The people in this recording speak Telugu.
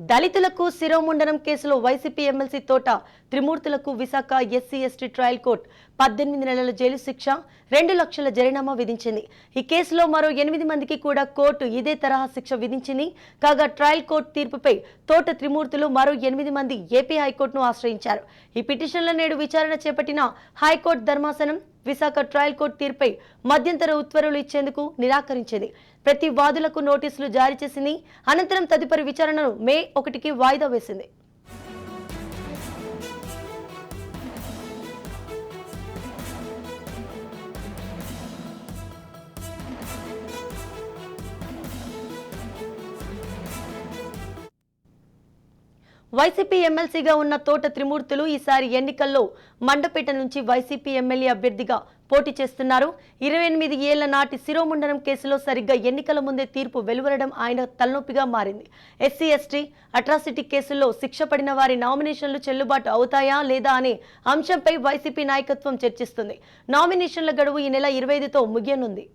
దళితులకు శిరోముండనం కేసులో వైసీపీ ఎమ్మెల్సీ తోట త్రిమూర్తులకు Visakha SC ST trial court 18 నెలల జైలు శిక్ష 2 లక్షల జరిమానా విధించింది. ఈ కేసులో మరో 8 మందికి కూడా కోర్టు ఇదే తరహా శిక్ష విధించింది. కాగా ట్రయల్ కోర్టు తీర్పుపై తోట త్రిమూర్తులు మరో 8 మంది ఏపీ హైకోర్టును ఆశ్రయించారు. ఈ పిటిషన్ల నేడు విచారణ చేపట్టిన హైకోర్టు ధర్మాసనం విశాఖ ట్రయల్ కోర్టు తీర్పై మధ్యంతర ఉత్తర్వులు ఇచ్చేందుకు నిరాకరించింది. ప్రతి వాదులకు నోటీసులు జారీ చేసింది. అనంతరం తదుపరి విచారణను మే 1కి వాయిదా వేసింది. వైసీపీ ఎమ్మెల్సీగా ఉన్న తోట త్రిమూర్తులు ఈసారి ఎన్నికల్లో మండపేట నుంచి వైసీపీ ఎమ్మెల్యే అభ్యర్థిగా పోటీ చేస్తున్నారు. 28 ఏళ్ల నాటి శిరోముండనం కేసులో సరిగ్గా ఎన్నికల ముందే తీర్పు వెలువడడం ఆయన తలనొప్పిగా మారింది. ఎస్సీ ఎస్టీ అట్రాసిటీ కేసుల్లో శిక్ష పడిన వారి నామినేషన్లు చెల్లుబాటు అవుతాయా లేదా అనే అంశంపై వైసీపీ నాయకత్వం చర్చిస్తుంది. నామినేషన్ల గడువు ఈ నెల 25తో ముగియనుంది.